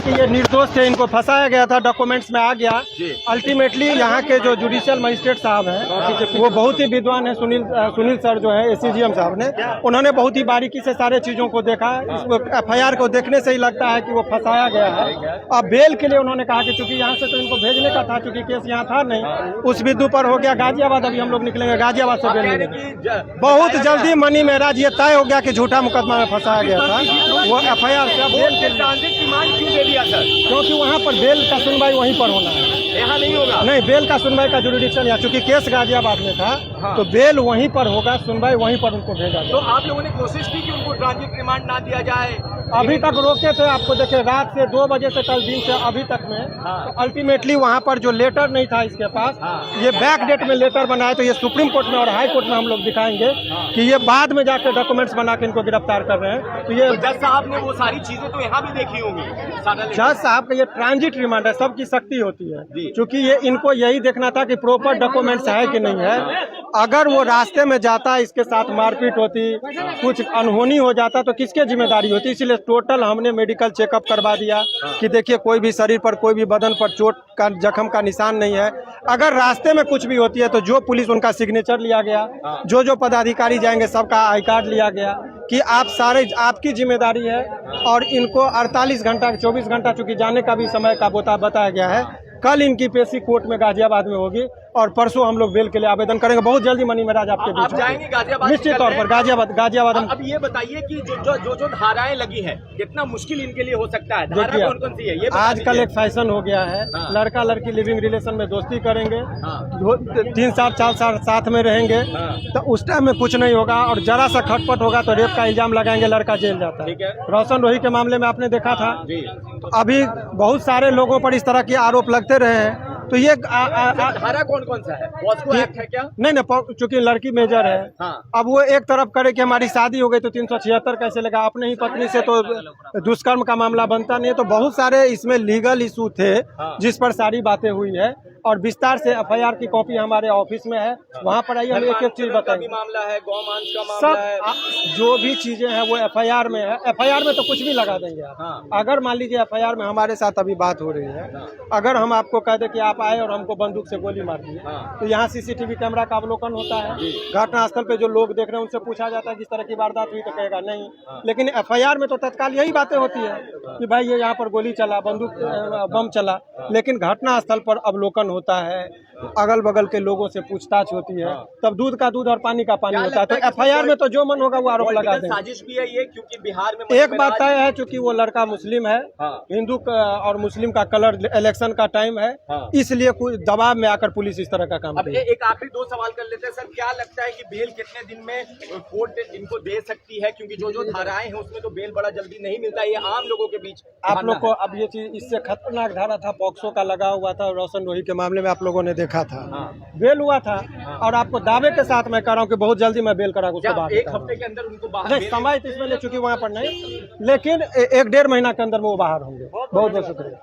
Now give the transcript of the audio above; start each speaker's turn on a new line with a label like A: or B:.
A: कि ये निर्दोष थे, इनको फंसाया गया था, डॉक्यूमेंट्स में आ गया। अल्टीमेटली यहाँ के जो जुडिशियल मजिस्ट्रेट साहब हैं वो बहुत ही विद्वान है, सुनील सर जो है एसीजीएम साहब ने, उन्होंने बहुत ही बारीकी से सारे चीज़ों को देखा। इस एफआईआर को देखने से ही लगता है कि वो फंसाया गया है। अब बेल के लिए उन्होंने कहा कि चूंकि यहाँ से तो इनको भेजने का था, चूंकि केस यहाँ था नहीं, उस बिंदु पर हो गया गाजियाबाद। अभी हम लोग निकलेंगे गाजियाबाद से बेल मिलेगा। बहुत जल्दी मनी महराज ये तय हो गया कि झूठा मुकदमा में फंसाया गया था। वो एफआईआर से बेल के
B: क्यों दे दिया सर?
A: क्योंकि वहाँ पर बेल का सुनवाई वहीं पर होना है,
B: यहाँ नहीं होगा।
A: नहीं, बेल का सुनवाई का जुरिडिक्शन यहाँ, चूंकि केस गाजियाबाद में था।
B: हाँ।
A: तो बेल वहीं पर होगा, सुनवाई वहीं पर उनको भेजा
B: तो
A: जाए।
B: आप लोगों ने कोशिश की कि उनको ट्रांजिट रिमांड ना दिया जाए?
A: अभी तक रोके थे, आपको देखे रात से 2 बजे से कल दिन से अभी तक में।
B: हाँ।
A: तो अल्टीमेटली वहाँ पर जो लेटर नहीं था इसके पास,
B: हाँ।
A: ये बैक डेट में लेटर बनाए, तो ये सुप्रीम कोर्ट में और हाई कोर्ट में हम लोग दिखाएंगे कि ये बाद में जाकर डॉक्यूमेंट्स बना के इनको गिरफ्तार कर रहे हैं। तो ये
B: जज साहब ने वो सारी चीजें तो यहाँ भी देखी होंगी।
A: जज साहब का ये ट्रांजिट रिमांड है, सबकी शक्ति होती है,
B: जी।
A: क्योंकि ये इनको यही देखना था कि प्रॉपर डॉक्यूमेंट्स है कि नहीं है। अगर वो रास्ते में जाता, इसके साथ मारपीट होती, कुछ अनहोनी हो जाता तो किसके जिम्मेदारी होती। इसलिए टोटल हमने मेडिकल चेकअप करवा दिया कि देखिए कोई भी शरीर पर, कोई भी बदन पर चोट का, जख्म का निशान नहीं है। अगर रास्ते में कुछ भी होती है तो जो पुलिस, उनका सिग्नेचर लिया गया, जो पदाधिकारी जाएंगे सबका आई कार्ड लिया गया कि आप सारे, आपकी जिम्मेदारी है। और इनको 48 घंटा 24 घंटा चूंकि जाने का भी समय का बताया गया है। कल इनकी पेशी कोर्ट में गाजियाबाद में होगी और परसों हम लोग बेल के लिए आवेदन करेंगे। बहुत जल्दी मनी महराज आपके बीच
B: आप जाएंगे गाजियाबाद?
A: निश्चित तौर पर गाजियाबाद
B: अब ये बताइए कि जो धाराएं लगी हैं, कितना मुश्किल इनके लिए हो सकता है? धारा कौन कौन सी है ये
A: आजकल एक फैशन हो गया है।
B: हाँ।
A: लड़का लड़की लिविंग रिलेशन में दोस्ती करेंगे,
B: हाँ।
A: 3 साल 4 साल साथ में रहेंगे,
B: हाँ।
A: तो उस टाइम में कुछ नहीं होगा। और जरा सा खटपट होगा तो रेप का इल्जाम लगाएंगे, लड़का जेल जाता
B: ठीक है।
A: रोशन रोही के मामले में आपने देखा था।
B: जी।
A: तो अभी बहुत सारे लोगों पर इस तरह के आरोप लगते रहे हैं। तो ये
B: धारा कौन कौन सा है? पॉस्को एक्ट है क्या?
A: नहीं, चूंकि लड़की मेजर है।
B: हाँ।
A: अब वो एक तरफ करे कि हमारी शादी हो गई तो 376 कैसे लगा, अपने ही पत्नी से तो दुष्कर्म का मामला बनता नहीं है। तो बहुत सारे इसमें लीगल इशू थे।
B: हाँ।
A: जिस पर सारी बातें हुई है और विस्तार से एफआईआर की कॉपी हमारे ऑफिस में है, वहाँ पर आइए हम एक एक चीज बताएंगे।
B: मामला है, गौमांस का मामला है,
A: सब जो भी चीजें हैं वो एफआईआर में है। एफआईआर में तो कुछ भी लगा देंगे आप।
B: हाँ।
A: अगर मान लीजिए एफआईआर में हमारे साथ अभी बात हो रही है, अगर हम आपको कह दें कि आप आए और हमको बंदूक से गोली मार दी,
B: हाँ।
A: तो यहाँ सीसीटीवी कैमरा का अवलोकन होता है। घटनास्थल पे जो लोग देख रहे हैं उनसे पूछा जाता है किस तरह की वारदात हुई, तो कहेगा नहीं। लेकिन एफआईआर में तो तत्काल यही बातें होती है कि भाई ये यहाँ पर गोली चला, बंदूक बम चला। लेकिन घटनास्थल पर अवलोकन होता है, अगल बगल के लोगों से पूछताछ होती है, तब दूध का दूध और पानी का पानी होता है। तो एफआईआर में तो जो मन होगा वो आरोप लगा देंगे।
B: साजिश भी है ये, क्योंकि बिहार में
A: एक बात तय है, चूंकि वो लड़का मुस्लिम है,
B: हाँ।
A: हिंदू और मुस्लिम का कलर इलेक्शन का टाइम है,
B: हाँ।
A: इसलिए कुछ दबाव में आकर पुलिस इस तरह का काम
B: अब
A: कर रही है।
B: एक आखिरी 2 सवाल कर लेते हैं सर। क्या लगता है कि बेल कितने दिन में कोर्ट इनको दे सकती है? क्योंकि जो धाराएं हैं उसमें तो बेल बड़ा जल्दी नहीं मिलता है, ये आम लोगों के बीच।
A: आप लोग को अब ये चीज, इससे खतरनाक धारा था, पॉक्सो का लगा हुआ था, रोशन रोही के मामले में आप लोगों ने देखा था।
B: हाँ।
A: बेल हुआ था। और आपको दावे के साथ मैं कह रहा हूँ कि बहुत जल्दी मैं बेल करा उसके बाद
B: एक हफ्ते के अंदर उनको बाहर
A: नहीं, समय तो इसमें ले, चूंकि वहाँ पर नहीं, लेकिन 1-1.5 महीना के अंदर में वो बाहर होंगे। बहुत बहुत शुक्रिया।